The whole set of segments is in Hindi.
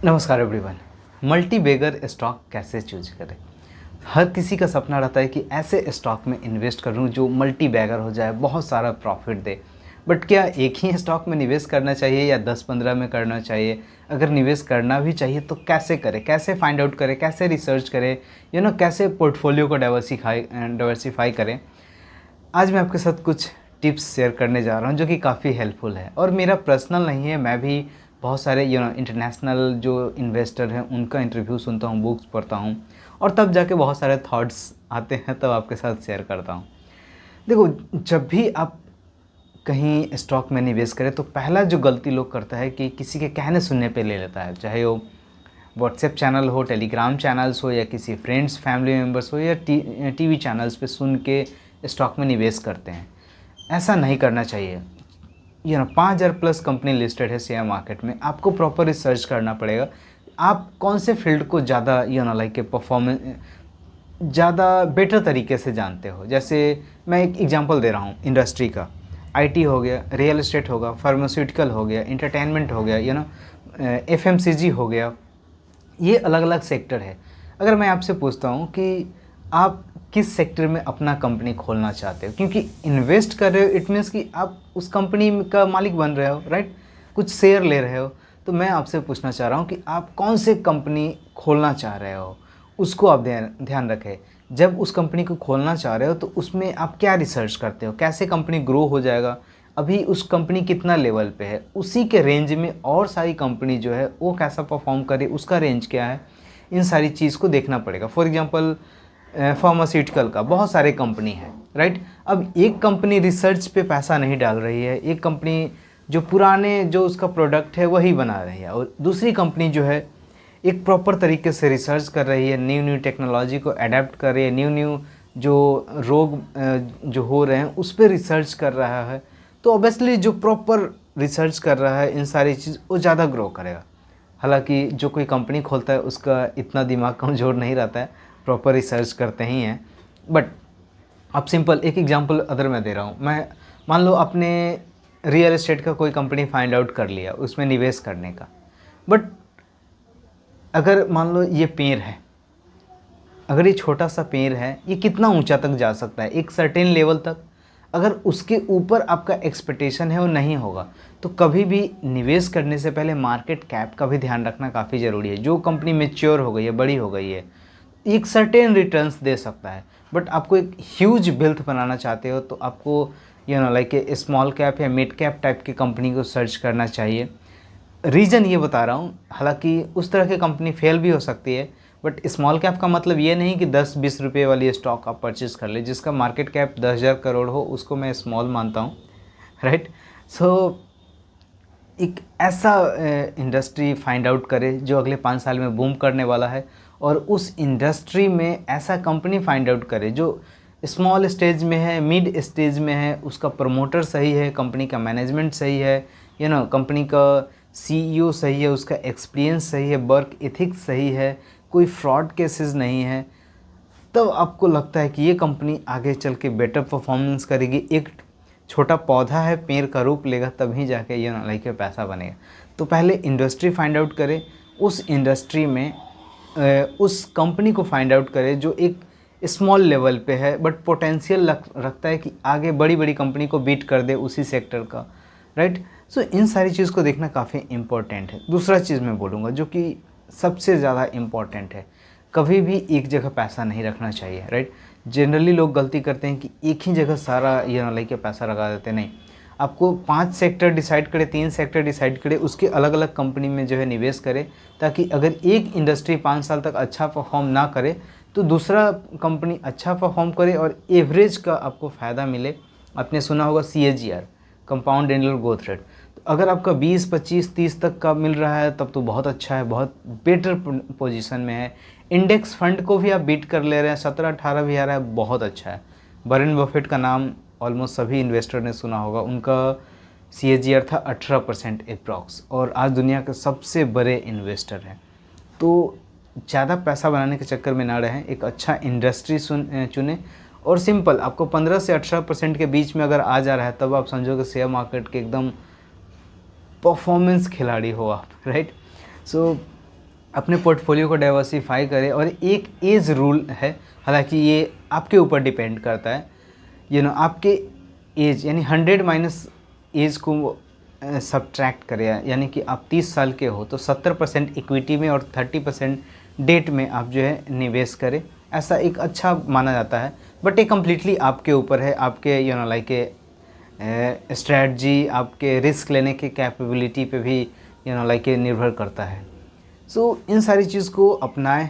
नमस्कार एवरीवन। मल्टी बैगर स्टॉक कैसे चूज करें। हर किसी का सपना रहता है कि ऐसे स्टॉक में इन्वेस्ट करूं जो मल्टी बैगर हो जाए, बहुत सारा प्रॉफिट दे। बट क्या एक ही स्टॉक में निवेश करना चाहिए या 10-15 में करना चाहिए? अगर निवेश करना भी चाहिए तो कैसे करें, कैसे फाइंड आउट करें, कैसे रिसर्च करें, कैसे पोर्टफोलियो को डाइवर्सिफाई करें। आज मैं आपके साथ कुछ टिप्स शेयर करने जा रहा हूँ जो कि काफ़ी हेल्पफुल है। और मेरा पर्सनल नहीं है, मैं भी बहुत सारे इंटरनेशनल जो इन्वेस्टर हैं उनका इंटरव्यू सुनता हूँ, बुक्स पढ़ता हूँ और तब जाके बहुत सारे थॉट्स आते हैं, तब आपके साथ शेयर करता हूँ। देखो, जब भी आप कहीं स्टॉक में निवेश करें तो पहला जो गलती लोग करता है कि किसी के कहने सुनने पे ले लेता है, चाहे वो व्हाट्सएप चैनल हो, टेलीग्राम चैनल्स हो, या किसी फ्रेंड्स फैमिली मेम्बर्स हो, या टीवी चैनल्स पे सुन के स्टॉक में निवेश करते हैं। ऐसा नहीं करना चाहिए। 5,000 प्लस कंपनी लिस्टेड है शेयर मार्केट में। आपको प्रॉपर रिसर्च करना पड़ेगा। आप कौन से फील्ड को ज़्यादा परफॉर्मेंस ज़्यादा बेटर तरीके से जानते हो। जैसे मैं एक एग्जांपल दे रहा हूँ इंडस्ट्री का। आईटी हो गया, रियल एस्टेट होगा, फार्मास्यूटिकल हो गया, एंटरटेनमेंट हो गया, एफएमसीजी हो गया। ये अलग अलग सेक्टर है। अगर मैं आपसे पूछता हूँ कि आप किस सेक्टर में अपना कंपनी खोलना चाहते हो, क्योंकि इन्वेस्ट कर रहे हो इट मीन्स कि आप उस कंपनी का मालिक बन रहे हो, राइट। कुछ शेयर ले रहे हो। तो मैं आपसे पूछना चाह रहा हूँ कि आप कौन से कंपनी खोलना चाह रहे हो, उसको आप ध्यान रखें। जब उस कंपनी को खोलना चाह रहे हो तो उसमें आप क्या रिसर्च करते हो, कैसे कंपनी ग्रो हो जाएगा, अभी उस कंपनी कितना लेवल पे है, उसी के रेंज में और सारी कंपनी जो है वो कैसा परफॉर्म करे, उसका रेंज क्या है, इन सारी चीज़ को देखना पड़ेगा। फॉर एग्जांपल फार्मास्यूटिकल का बहुत सारे कंपनी है, राइट। अब एक कंपनी रिसर्च पे पैसा नहीं डाल रही है, एक कंपनी जो पुराने जो उसका प्रोडक्ट है वही बना रही है, और दूसरी कंपनी जो है एक प्रॉपर तरीके से रिसर्च कर रही है, न्यू न्यू टेक्नोलॉजी को अडेप्ट कर रही है, न्यू न्यू जो रोग जो हो रहे हैं उस पर रिसर्च कर रहा है। तो ऑब्वियसली जो प्रॉपर रिसर्च कर रहा है इन सारी चीज़, वो ज़्यादा ग्रो करेगा। हालांकि जो कोई कंपनी खोलता है उसका इतना दिमाग कमज़ोर नहीं रहता है, प्रॉपर रिसर्च करते ही हैं। बट अब सिंपल एक एग्जांपल अदर मैं दे रहा हूँ। मैं मान लो आपने रियल एस्टेट का कोई कंपनी फाइंड आउट कर लिया उसमें निवेश करने का। बट अगर मान लो ये पेड़ है, अगर ये छोटा सा पेड़ है, ये कितना ऊंचा तक जा सकता है, एक सर्टेन लेवल तक। अगर उसके ऊपर आपका एक्सपेक्टेशन है वो नहीं होगा, तो कभी भी निवेश करने से पहले मार्केट कैप का भी ध्यान रखना काफ़ी ज़रूरी है। जो कंपनी मैच्योर हो गई है, बड़ी हो गई है, एक सर्टेन रिटर्न्स दे सकता है। बट आपको एक ह्यूज वेल्थ बनाना चाहते हो तो आपको ए स्मॉल कैप या मिड कैप टाइप की कंपनी को सर्च करना चाहिए। रीज़न ये बता रहा हूँ, हालांकि उस तरह की कंपनी फेल भी हो सकती है। बट स्मॉल कैप का मतलब ये नहीं कि 10-20 रुपये वाली स्टॉक आप परचेज कर ले। जिसका मार्केट कैप 10,000 करोड़ हो उसको मैं स्मॉल मानता हूँ, राइट। सो एक ऐसा इंडस्ट्री फाइंड आउट करे जो अगले 5 साल में बूम करने वाला है, और उस इंडस्ट्री में ऐसा कंपनी फाइंड आउट करे जो स्मॉल स्टेज में है, मिड स्टेज में है, उसका प्रमोटर सही है, कंपनी का मैनेजमेंट सही है, कंपनी का सीईओ सही है, उसका एक्सपीरियंस सही है, वर्क एथिक्स सही है, कोई फ्रॉड केसेस नहीं है। तब आपको लगता है कि ये कंपनी आगे चल के बेटर परफॉर्मेंस करेगी, एक छोटा पौधा है पेड़ का रूप लेगा, तभी जाके ये पैसा बनेगा। तो पहले इंडस्ट्री फाइंड आउट करें, उस इंडस्ट्री में उस कंपनी को फाइंड आउट करें जो एक स्मॉल लेवल पे है बट पोटेंशियल रखता है कि आगे बड़ी बड़ी कंपनी को बीट कर दे उसी सेक्टर का, राइट। सो इन सारी चीज़ को देखना काफ़ी इम्पोर्टेंट है। दूसरा चीज़ मैं बोलूँगा जो कि सबसे ज़्यादा इम्पॉर्टेंट है, कभी भी एक जगह पैसा नहीं रखना चाहिए, राइट। जनरली लोग गलती करते हैं कि एक ही जगह सारा पैसा लगा देते। नहीं, आपको 5 सेक्टर डिसाइड करे, 3 सेक्टर डिसाइड करे, उसके अलग अलग कंपनी में जो है निवेश करें, ताकि अगर एक इंडस्ट्री 5 साल तक अच्छा परफॉर्म ना करे तो दूसरा कंपनी अच्छा परफॉर्म करे और एवरेज का आपको फ़ायदा मिले। आपने सुना होगा CAGR, compound annual growth rate. तो अगर आपका 20, 25, 30 तक का मिल रहा है तब तो बहुत अच्छा है, बहुत बेटर पोजीशन में है। इंडेक्स फंड को भी आप बीट कर ले रहे हैं, 17-18 भी आ रहा है, बहुत अच्छा है। वॉरेन बफेट का नाम ऑलमोस्ट सभी इन्वेस्टर ने सुना होगा, उनका CAGR था 18% अप्रॉक्स, और आज दुनिया के सबसे बड़े इन्वेस्टर हैं। तो ज़्यादा पैसा बनाने के चक्कर में ना रहें, एक अच्छा इंडस्ट्री चुनें। और सिंपल, आपको 15 से 18% के बीच में अगर आ जा रहा है तब आप समझो कि शेयर मार्केट के एकदम परफॉर्मेंस खिलाड़ी हो आप, राइट। सो अपने पोर्टफोलियो को डाइवर्सिफाई करें। और एक एज रूल है, हालांकि ये आपके ऊपर डिपेंड करता है, आपके एज यानी 100 माइनस एज को सब्ट्रैक्ट करें, यानी कि आप 30 साल के हो तो 70% इक्विटी में और 30% डेट में आप जो है निवेश करें, ऐसा एक अच्छा माना जाता है। बट ये कम्प्लीटली आपके ऊपर है, आपके लाइक स्ट्रैटी, आपके रिस्क लेने के कैपेबिलिटी पे भी लाइक निर्भर करता है। सो इन सारी चीज़ को अपनाएं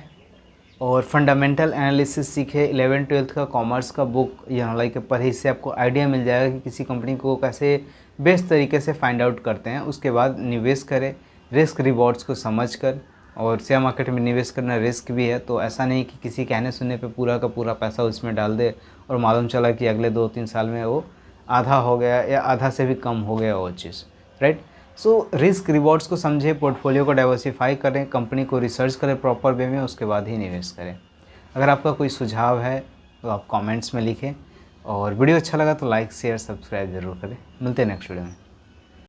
और फंडामेंटल एनालिसिस सीखें। 11th-12th का कॉमर्स का बुक लाइक पढ़े, इससे आपको आइडिया मिल जाएगा कि किसी कंपनी को कैसे बेस्ट तरीके से फाइंड आउट करते हैं। उसके बाद निवेश करें रिस्क रिवॉर्ड्स को समझकर। और शेयर मार्केट में निवेश करना रिस्क भी है, तो ऐसा नहीं कि किसी कहने सुनने पे पूरा का पूरा पैसा उसमें डाल दे और मालूम चला कि अगले 2-3 साल में वो आधा हो गया या आधा से भी कम हो गया वो चीज़, राइट। सो रिस्क रिवॉर्ड्स को समझें, पोर्टफोलियो को डाइवर्सिफाई करें, कंपनी को रिसर्च करें प्रॉपर वे में, उसके बाद ही निवेश करें। अगर आपका कोई सुझाव है तो आप कमेंट्स में लिखें, और वीडियो अच्छा लगा तो लाइक शेयर सब्सक्राइब जरूर करें। मिलते हैं नेक्स्ट वीडियो में।